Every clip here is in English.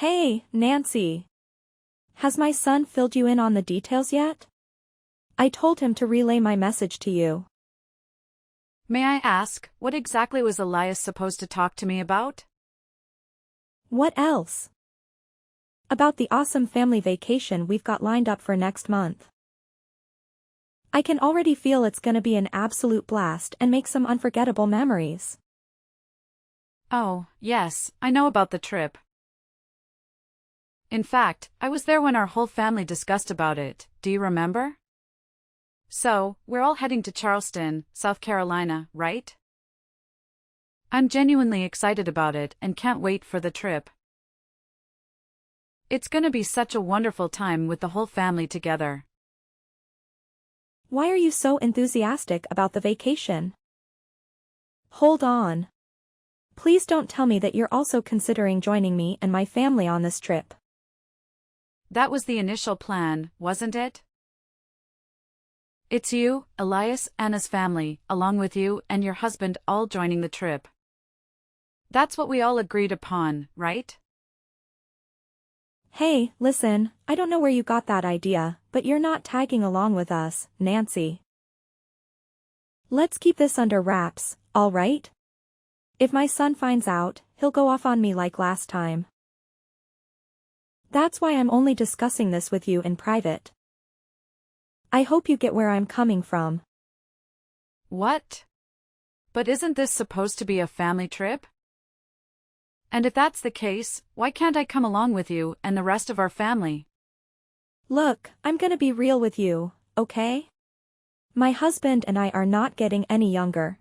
Hey, Nancy. Has my son filled you in on the details yet? I told him to relay my message to you. May I ask, what exactly was Elias supposed to talk to me about? What else? About the awesome family vacation we've got lined up for next month. I can already feel it's gonna be an absolute blast and make some unforgettable memories. Oh, yes, I know about the trip. In fact, I was there when our whole family discussed about it, do you remember? So, we're all heading to Charleston, South Carolina, right? I'm genuinely excited about it and can't wait for the trip. It's gonna be such a wonderful time with the whole family together. Why are you so enthusiastic about the vacation? Hold on. Please don't tell me that you're also considering joining me and my family on this trip. That was the initial plan, wasn't it? It's you, Elias, Anna's family, along with you and your husband all joining the trip. That's what we all agreed upon, right? Hey, listen, I don't know where you got that idea, but you're not tagging along with us, Nancy. Let's keep this under wraps, all right? If my son finds out, he'll go off on me like last time. That's why I'm only discussing this with you in private. I hope you get where I'm coming from. What? But isn't this supposed to be a family trip? And if that's the case, why can't I come along with you and the rest of our family? Look, I'm gonna be real with you, okay? My husband and I are not getting any younger.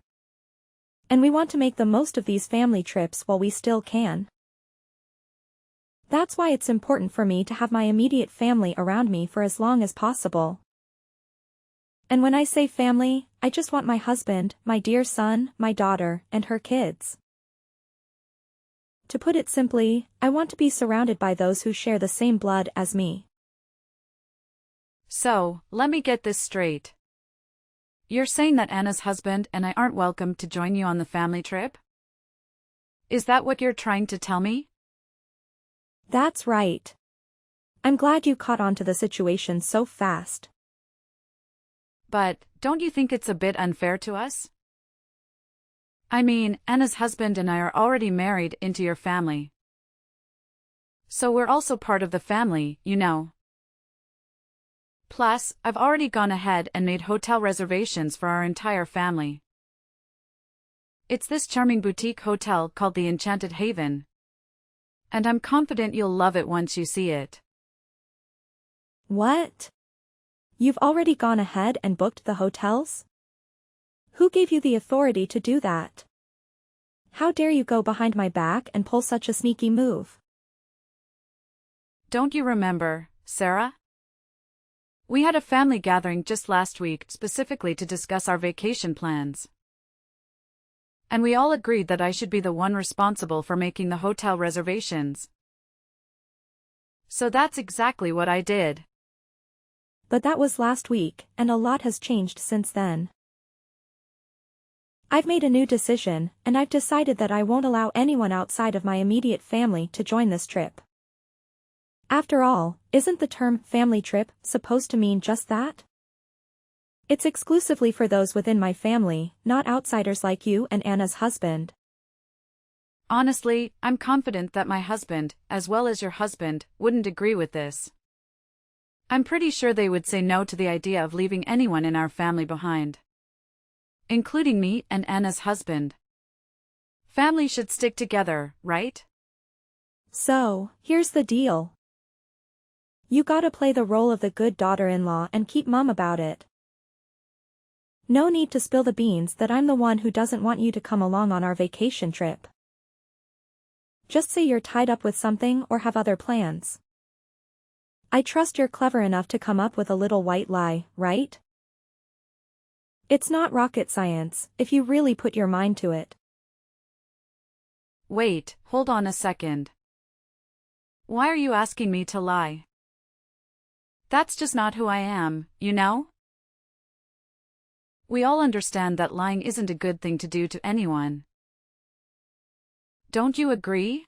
And we want to make the most of these family trips while we still can. That's why it's important for me to have my immediate family around me for as long as possible. And when I say family, I just want my husband, my dear son, my daughter, and her kids. To put it simply, I want to be surrounded by those who share the same blood as me. So, let me get this straight. You're saying that Anna's husband and I aren't welcome to join you on the family trip? Is that what you're trying to tell me? That's right. I'm glad you caught on to the situation so fast. But, don't you think it's a bit unfair to us? I mean, Anna's husband and I are already married into your family. So we're also part of the family, you know. Plus, I've already gone ahead and made hotel reservations for our entire family. It's this charming boutique hotel called the Enchanted Haven. And I'm confident you'll love it once you see it. What? You've already gone ahead and booked the hotels? Who gave you the authority to do that? How dare you go behind my back and pull such a sneaky move? Don't you remember, Sarah? We had a family gathering just last week specifically to discuss our vacation plans. And we all agreed that I should be the one responsible for making the hotel reservations. So that's exactly what I did. But that was last week, and a lot has changed since then. I've made a new decision, and I've decided that I won't allow anyone outside of my immediate family to join this trip. After all, isn't the term family trip supposed to mean just that? It's exclusively for those within my family, not outsiders like you and Anna's husband. Honestly, I'm confident that my husband, as well as your husband, wouldn't agree with this. I'm pretty sure they would say no to the idea of leaving anyone in our family behind. Including me and Anna's husband. Family should stick together, right? So, here's the deal. You gotta play the role of the good daughter-in-law and keep mum about it. No need to spill the beans that I'm the one who doesn't want you to come along on our vacation trip. Just say you're tied up with something or have other plans. I trust you're clever enough to come up with a little white lie, right? It's not rocket science, if you really put your mind to it. Wait, hold on a second. Why are you asking me to lie? That's just not who I am, you know? We all understand that lying isn't a good thing to do to anyone. Don't you agree?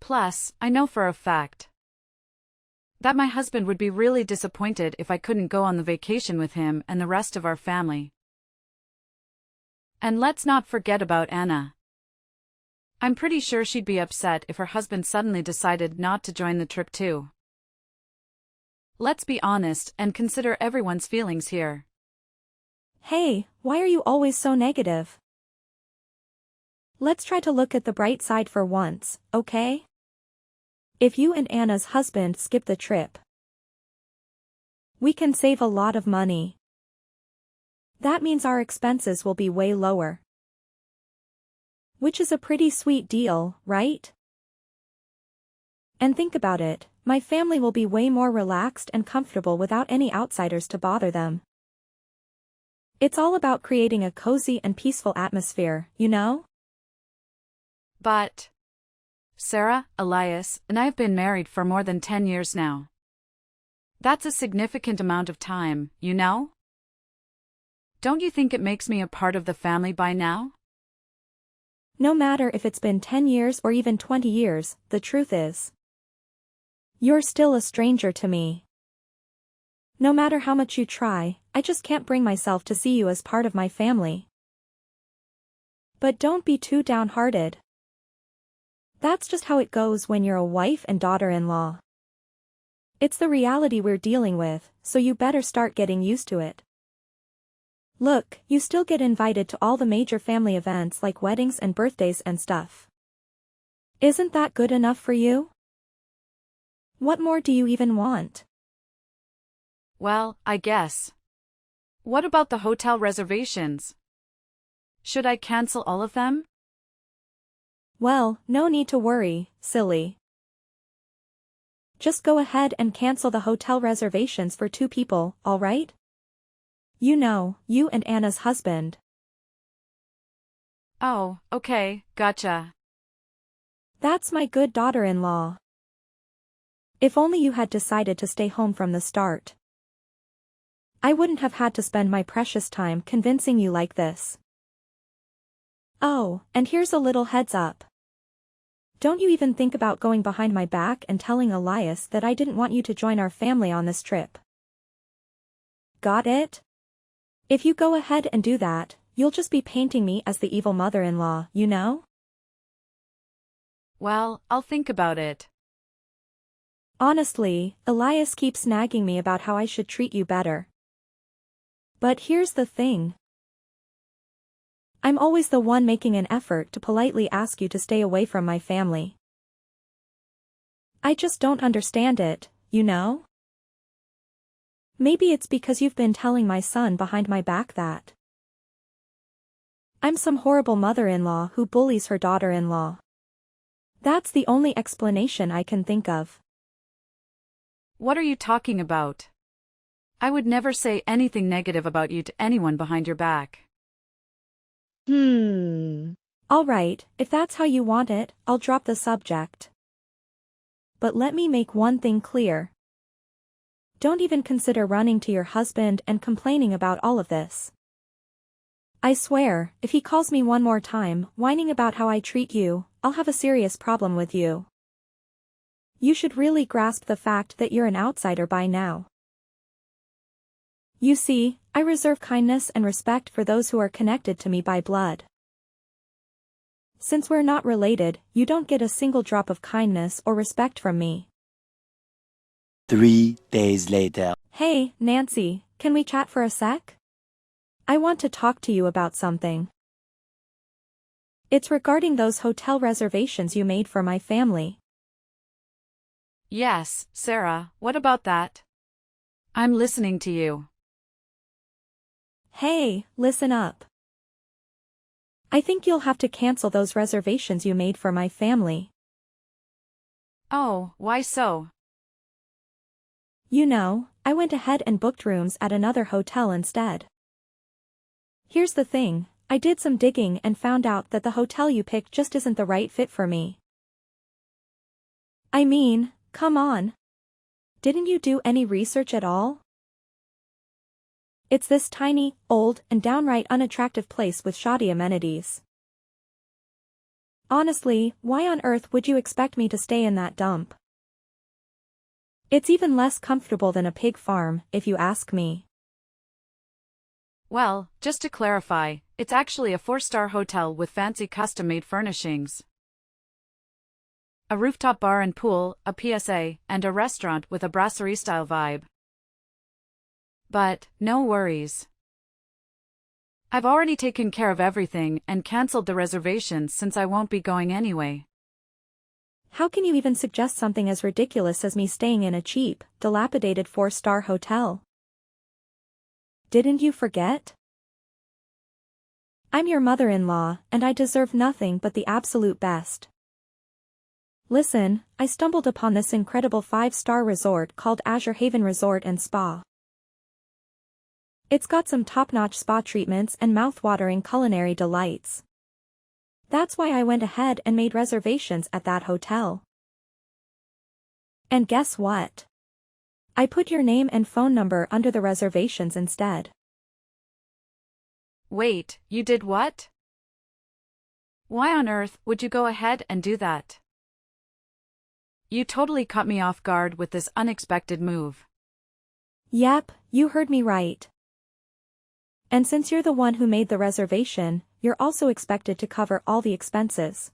Plus, I know for a fact that my husband would be really disappointed if I couldn't go on the vacation with him and the rest of our family. And let's not forget about Anna. I'm pretty sure she'd be upset if her husband suddenly decided not to join the trip too. Let's be honest and consider everyone's feelings here. Hey, why are you always so negative? Let's try to look at the bright side for once, okay? If you and Anna's husband skip the trip, we can save a lot of money. That means our expenses will be way lower. Which is a pretty sweet deal, right? And think about it, my family will be way more relaxed and comfortable without any outsiders to bother them. It's all about creating a cozy and peaceful atmosphere, you know? But Sarah, Elias, and I have been married for more than 10 years now. That's a significant amount of time, you know? Don't you think it makes me a part of the family by now? No matter if it's been 10 years or even 20 years, the truth is, you're still a stranger to me. No matter how much you try, I just can't bring myself to see you as part of my family. But don't be too downhearted. That's just how it goes when you're a wife and daughter-in-law. It's the reality we're dealing with, so you better start getting used to it. Look, you still get invited to all the major family events like weddings and birthdays and stuff. Isn't that good enough for you? What more do you even want? Well, I guess. What about the hotel reservations? Should I cancel all of them? Well, no need to worry, silly. Just go ahead and cancel the hotel reservations for 2 people, alright? You know, you and Anna's husband. Oh, okay, gotcha. That's my good daughter-in-law. If only you had decided to stay home from the start. I wouldn't have had to spend my precious time convincing you like this. Oh, and here's a little heads up. Don't you even think about going behind my back and telling Elias that I didn't want you to join our family on this trip. Got it? If you go ahead and do that, you'll just be painting me as the evil mother-in-law, you know? Well, I'll think about it. Honestly, Elias keeps nagging me about how I should treat you better. But here's the thing. I'm always the one making an effort to politely ask you to stay away from my family. I just don't understand it, you know? Maybe it's because you've been telling my son behind my back that I'm some horrible mother-in-law who bullies her daughter-in-law. That's the only explanation I can think of. What are you talking about? I would never say anything negative about you to anyone behind your back. Alright, if that's how you want it, I'll drop the subject. But let me make one thing clear. Don't even consider running to your husband and complaining about all of this. I swear, if he calls me one more time, whining about how I treat you, I'll have a serious problem with you. You should really grasp the fact that you're an outsider by now. You see, I reserve kindness and respect for those who are connected to me by blood. Since we're not related, you don't get a single drop of kindness or respect from me. 3 days later. Hey, Nancy, can we chat for a sec? I want to talk to you about something. It's regarding those hotel reservations you made for my family. Yes, Sarah, what about that? I'm listening to you. Hey, listen up. I think you'll have to cancel those reservations you made for my family. Oh, why so? You know, I went ahead and booked rooms at another hotel instead. Here's the thing, I did some digging and found out that the hotel you picked just isn't the right fit for me. I mean, come on. Didn't you do any research at all? It's this tiny, old, and downright unattractive place with shoddy amenities. Honestly, why on earth would you expect me to stay in that dump? It's even less comfortable than a pig farm, if you ask me. Well, just to clarify, it's actually a 4-star hotel with fancy custom-made furnishings. A rooftop bar and pool, a PSA, and a restaurant with a brasserie-style vibe. But, no worries. I've already taken care of everything and cancelled the reservations since I won't be going anyway. How can you even suggest something as ridiculous as me staying in a cheap, dilapidated 4-star hotel? Didn't you forget? I'm your mother-in-law, and I deserve nothing but the absolute best. Listen, I stumbled upon this incredible 5-star resort called Azure Haven Resort and Spa. It's got some top-notch spa treatments and mouth-watering culinary delights. That's why I went ahead and made reservations at that hotel. And guess what? I put your name and phone number under the reservations instead. Wait, you did what? Why on earth would you go ahead and do that? You totally caught me off guard with this unexpected move. Yep, you heard me right. And since you're the one who made the reservation, you're also expected to cover all the expenses.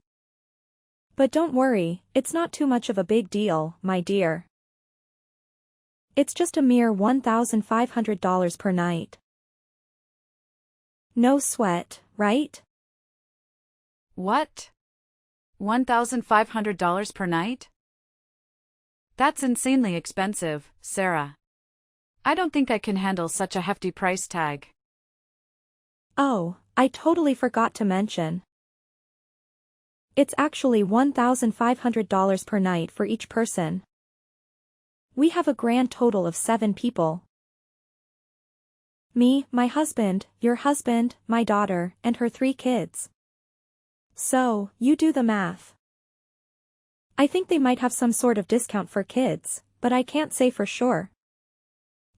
But don't worry, it's not too much of a big deal, my dear. It's just a mere $1,500 per night. No sweat, right? What? $1,500 per night? That's insanely expensive, Sarah. I don't think I can handle such a hefty price tag. Oh, I totally forgot to mention. It's actually $1,500 per night for each person. We have a grand total of 7 people. Me, my husband, your husband, my daughter, and her 3 kids. So, you do the math. I think they might have some sort of discount for kids, but I can't say for sure.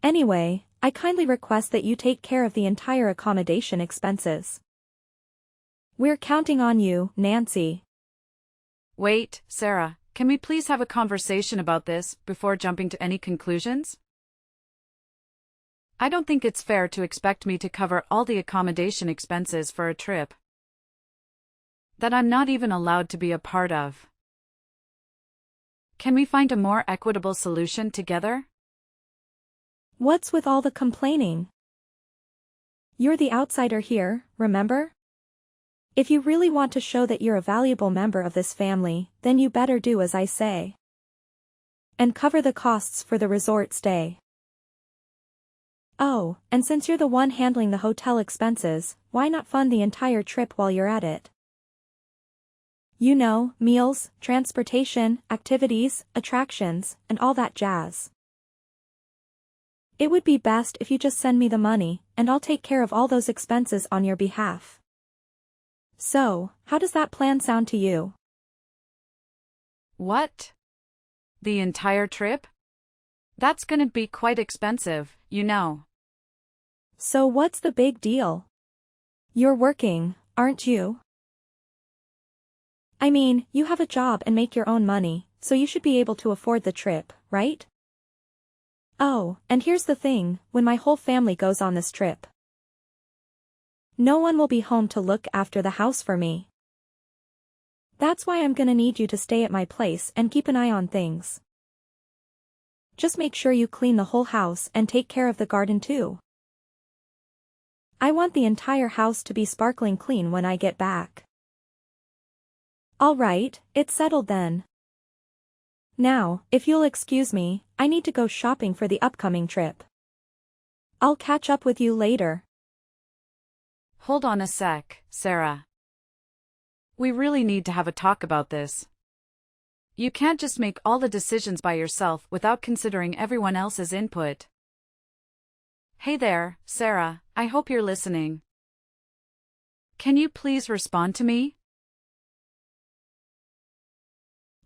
Anyway, I kindly request that you take care of the entire accommodation expenses. We're counting on you, Nancy. Wait, Sarah, can we please have a conversation about this before jumping to any conclusions? I don't think it's fair to expect me to cover all the accommodation expenses for a trip that I'm not even allowed to be a part of. Can we find a more equitable solution together? What's with all the complaining? You're the outsider here, remember? If you really want to show that you're a valuable member of this family, then you better do as I say. And cover the costs for the resort stay. Oh, and since you're the one handling the hotel expenses, why not fund the entire trip while you're at it? You know, meals, transportation, activities, attractions, and all that jazz. It would be best if you just send me the money, and I'll take care of all those expenses on your behalf. So, how does that plan sound to you? What? The entire trip? That's gonna be quite expensive, you know. So what's the big deal? You're working, aren't you? I mean, you have a job and make your own money, so you should be able to afford the trip, right? Oh, and here's the thing, when my whole family goes on this trip, no one will be home to look after the house for me. That's why I'm gonna need you to stay at my place and keep an eye on things. Just make sure you clean the whole house and take care of the garden too. I want the entire house to be sparkling clean when I get back. All right, it's settled then. Now, if you'll excuse me, I need to go shopping for the upcoming trip. I'll catch up with you later. Hold on a sec, Sarah. We really need to have a talk about this. You can't just make all the decisions by yourself without considering everyone else's input. Hey there, Sarah, I hope you're listening. Can you please respond to me?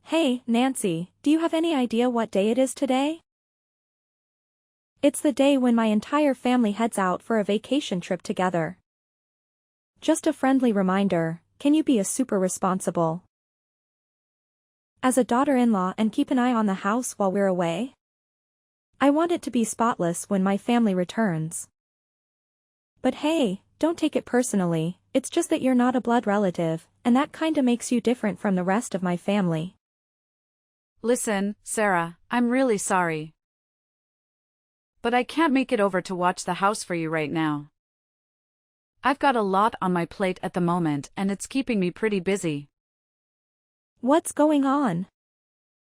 Hey, Nancy, do you have any idea what day it is today? It's the day when my entire family heads out for a vacation trip together. Just a friendly reminder, can you be a super responsible as a daughter-in-law and keep an eye on the house while we're away? I want it to be spotless when my family returns. But hey, don't take it personally, it's just that you're not a blood relative, and that kinda makes you different from the rest of my family. Listen, Sarah, I'm really sorry. But I can't make it over to watch the house for you right now. I've got a lot on my plate at the moment and it's keeping me pretty busy. What's going on?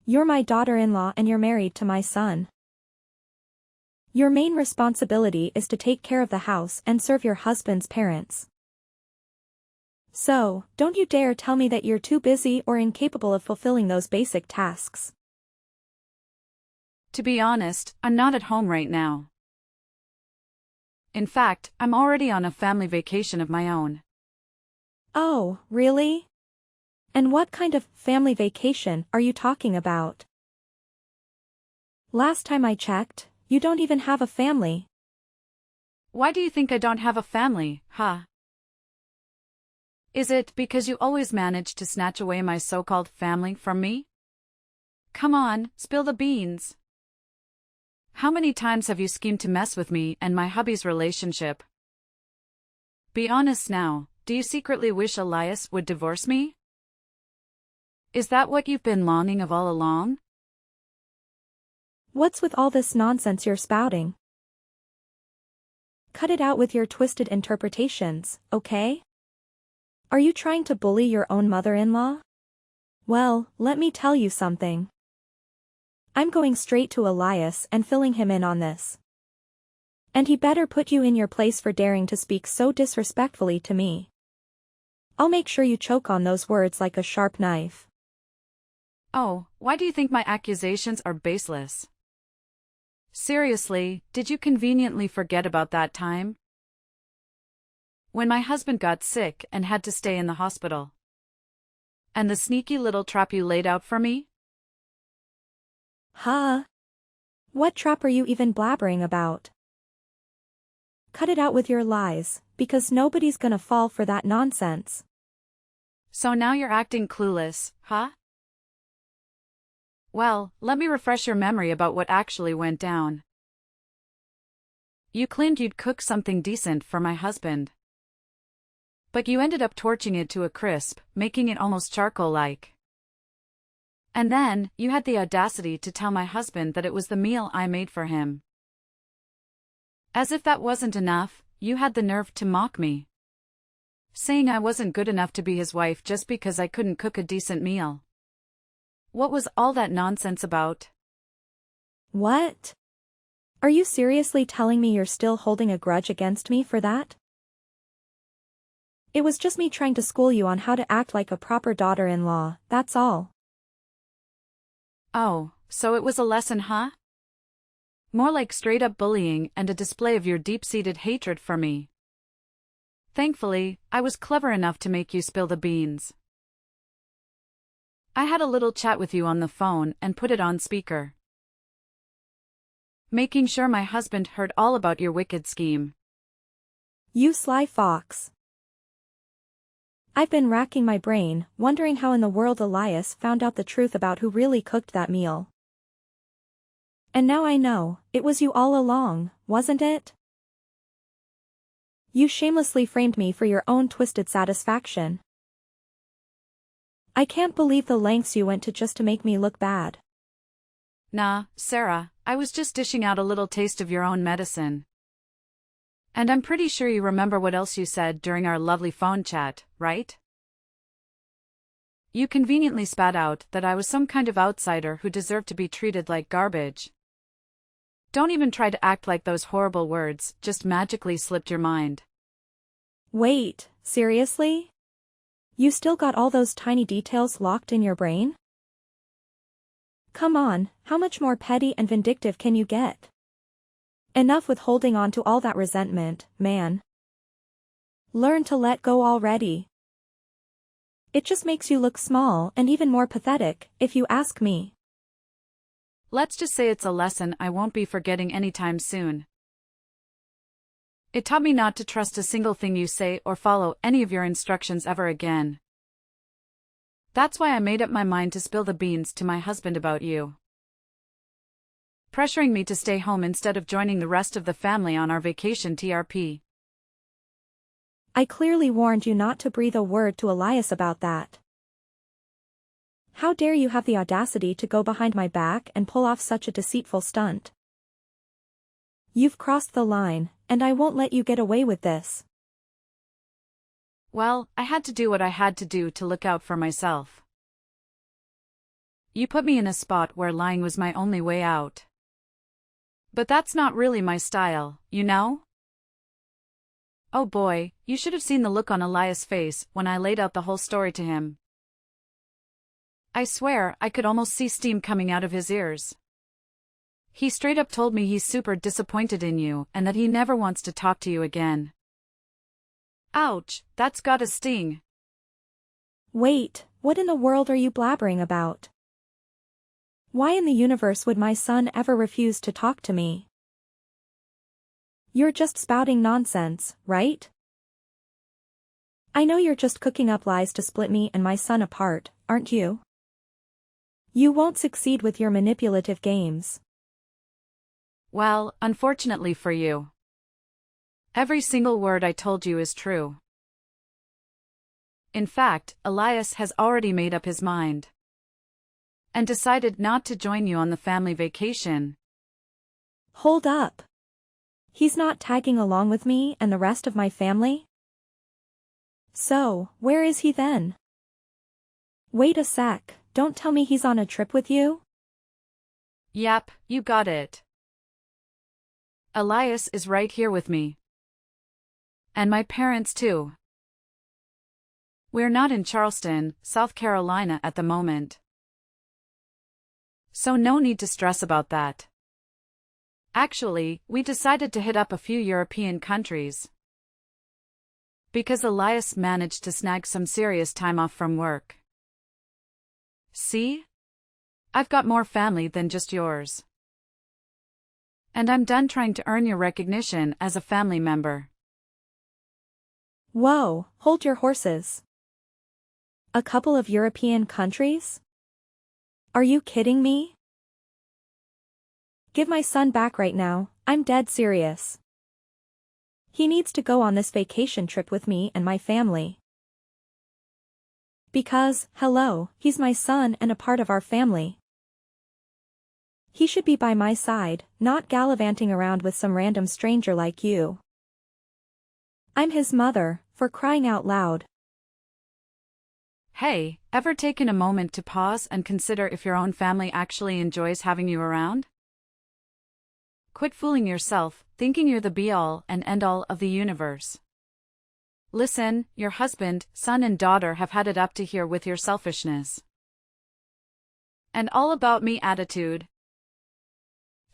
You're my daughter-in-law and you're married to my son. Your main responsibility is to take care of the house and serve your husband's parents. So, don't you dare tell me that you're too busy or incapable of fulfilling those basic tasks. To be honest, I'm not at home right now. In fact, I'm already on a family vacation of my own. Oh, really? And what kind of family vacation are you talking about? Last time I checked, you don't even have a family. Why do you think I don't have a family, huh? Is it because you always manage to snatch away my so-called family from me? Come on, spill the beans. How many times have you schemed to mess with me and my hubby's relationship? Be honest now, do you secretly wish Elias would divorce me? Is that what you've been longing of all along? What's with all this nonsense you're spouting? Cut it out with your twisted interpretations, okay? Are you trying to bully your own mother-in-law? Well, let me tell you something. I'm going straight to Elias and filling him in on this. And he better put you in your place for daring to speak so disrespectfully to me. I'll make sure you choke on those words like a sharp knife. Oh, why do you think my accusations are baseless? Seriously, did you conveniently forget about that time? When my husband got sick and had to stay in the hospital. And the sneaky little trap you laid out for me? Huh? What trap are you even blabbering about? Cut it out with your lies, because nobody's gonna fall for that nonsense. So now you're acting clueless, huh? Well, let me refresh your memory about what actually went down. You claimed you'd cook something decent for my husband. But you ended up torching it to a crisp, making it almost charcoal-like. And then, you had the audacity to tell my husband that it was the meal I made for him. As if that wasn't enough, you had the nerve to mock me, saying I wasn't good enough to be his wife just because I couldn't cook a decent meal. What was all that nonsense about? What? Are you seriously telling me you're still holding a grudge against me for that? It was just me trying to school you on how to act like a proper daughter-in-law, that's all. Oh, so it was a lesson, huh? More like straight-up bullying and a display of your deep-seated hatred for me. Thankfully, I was clever enough to make you spill the beans. I had a little chat with you on the phone and put it on speaker, making sure my husband heard all about your wicked scheme. You sly fox. I've been racking my brain, wondering how in the world Elias found out the truth about who really cooked that meal. And now I know, it was you all along, wasn't it? You shamelessly framed me for your own twisted satisfaction. I can't believe the lengths you went to just to make me look bad. Nah, Sarah, I was just dishing out a little taste of your own medicine. And I'm pretty sure you remember what else you said during our lovely phone chat, right? You conveniently spat out that I was some kind of outsider who deserved to be treated like garbage. Don't even try to act like those horrible words just magically slipped your mind. Wait, seriously? You still got all those tiny details locked in your brain? Come on, how much more petty and vindictive can you get? Enough with holding on to all that resentment, man. Learn to let go already. It just makes you look small and even more pathetic, if you ask me. Let's just say it's a lesson I won't be forgetting anytime soon. It taught me not to trust a single thing you say or follow any of your instructions ever again. That's why I made up my mind to spill the beans to my husband about you, pressuring me to stay home instead of joining the rest of the family on our vacation TRP. I clearly warned you not to breathe a word to Elias about that. How dare you have the audacity to go behind my back and pull off such a deceitful stunt? You've crossed the line, and I won't let you get away with this. Well, I had to do what I had to do to look out for myself. You put me in a spot where lying was my only way out. But that's not really my style, you know? Oh boy, you should have seen the look on Elias' face when I laid out the whole story to him. I swear I could almost see steam coming out of his ears. He straight up told me he's super disappointed in you and that he never wants to talk to you again. Ouch, that's gotta sting. Wait, what in the world are you blabbering about? Why in the universe would my son ever refuse to talk to me? You're just spouting nonsense, right? I know you're just cooking up lies to split me and my son apart, aren't you? You won't succeed with your manipulative games. Well, unfortunately for you, every single word I told you is true. In fact, Elias has already made up his mind and decided not to join you on the family vacation. Hold up. He's not tagging along with me and the rest of my family? So, where is he then? Wait a sec, don't tell me he's on a trip with you? Yep, you got it. Elias is right here with me. And my parents too. We're not in Charleston, South Carolina at the moment. So no need to stress about that. Actually, we decided to hit up a few European countries, because Elias managed to snag some serious time off from work. See? I've got more family than just yours. And I'm done trying to earn your recognition as a family member. Whoa, hold your horses. A couple of European countries? Are you kidding me? Give my son back right now, I'm dead serious. He needs to go on this vacation trip with me and my family. Because, hello, he's my son and a part of our family. He should be by my side, not gallivanting around with some random stranger like you. I'm his mother, for crying out loud. Hey, ever taken a moment to pause and consider if your own family actually enjoys having you around? Quit fooling yourself, thinking you're the be-all and end-all of the universe. Listen, your husband, son and daughter have had it up to here with your selfishness and all about me attitude.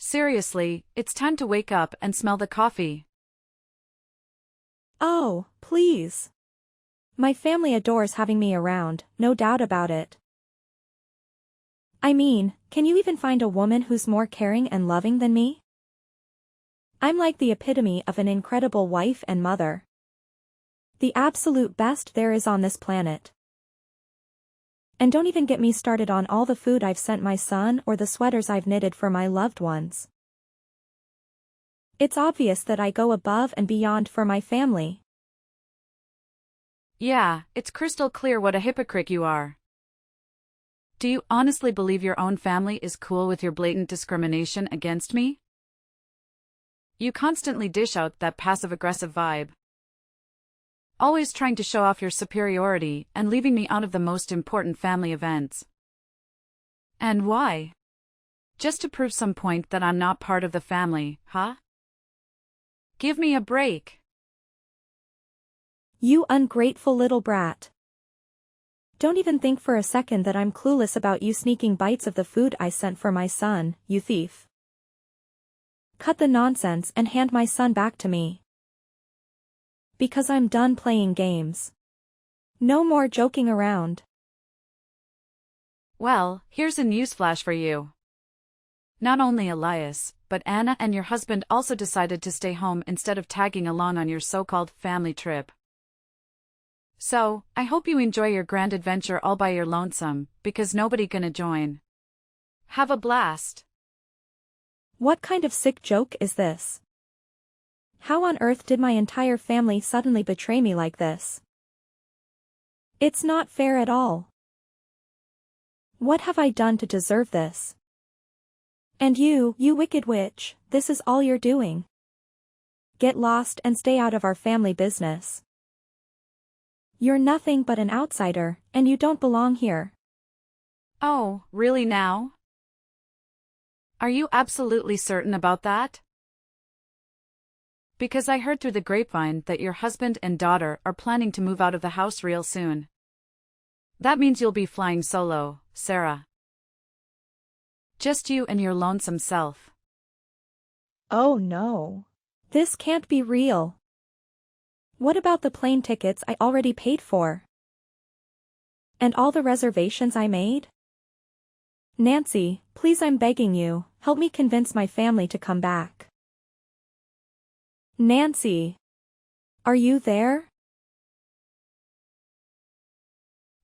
Seriously, it's time to wake up and smell the coffee. Oh, please. My family adores having me around, no doubt about it. I mean, can you even find a woman who's more caring and loving than me? I'm like the epitome of an incredible wife and mother. The absolute best there is on this planet. And don't even get me started on all the food I've sent my son or the sweaters I've knitted for my loved ones. It's obvious that I go above and beyond for my family. Yeah, it's crystal clear what a hypocrite you are. Do you honestly believe your own family is cool with your blatant discrimination against me? You constantly dish out that passive-aggressive vibe, always trying to show off your superiority and leaving me out of the most important family events. And why? Just to prove some point that I'm not part of the family, huh? Give me a break. You ungrateful little brat. Don't even think for a second that I'm clueless about you sneaking bites of the food I sent for my son, you thief. Cut the nonsense and hand my son back to me. Because I'm done playing games. No more joking around. Well, here's a newsflash for you. Not only Elias, but Anna and your husband also decided to stay home instead of tagging along on your so-called family trip. So, I hope you enjoy your grand adventure all by your lonesome, because nobody gonna join. Have a blast. What kind of sick joke is this? How on earth did my entire family suddenly betray me like this? It's not fair at all. What have I done to deserve this? And you wicked witch, this is all you're doing. Get lost and stay out of our family business. You're nothing but an outsider, and you don't belong here. Oh, really now? Are you absolutely certain about that? Because I heard through the grapevine that your husband and daughter are planning to move out of the house real soon. That means you'll be flying solo, Sarah. Just you and your lonesome self. Oh no. This can't be real. What about the plane tickets I already paid for? And all the reservations I made? Nancy, please, I'm begging you, help me convince my family to come back. Nancy. Are you there?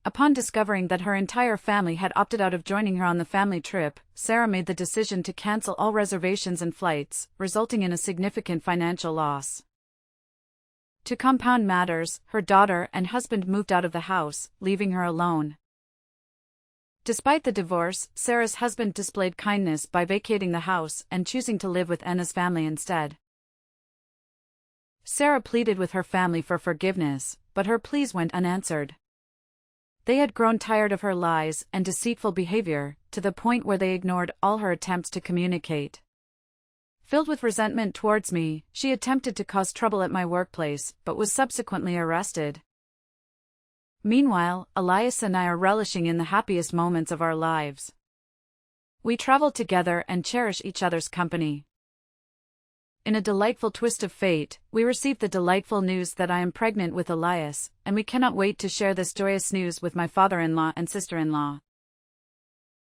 Upon discovering that her entire family had opted out of joining her on the family trip, Sarah made the decision to cancel all reservations and flights, resulting in a significant financial loss. To compound matters, her daughter and husband moved out of the house, leaving her alone. Despite the divorce, Sarah's husband displayed kindness by vacating the house and choosing to live with Anna's family instead. Sarah pleaded with her family for forgiveness, but her pleas went unanswered. They had grown tired of her lies and deceitful behavior, to the point where they ignored all her attempts to communicate. Filled with resentment towards me, she attempted to cause trouble at my workplace, but was subsequently arrested. Meanwhile, Elias and I are relishing in the happiest moments of our lives. We travel together and cherish each other's company. In a delightful twist of fate, we received the delightful news that I am pregnant with Elias, and we cannot wait to share this joyous news with my father-in-law and sister-in-law.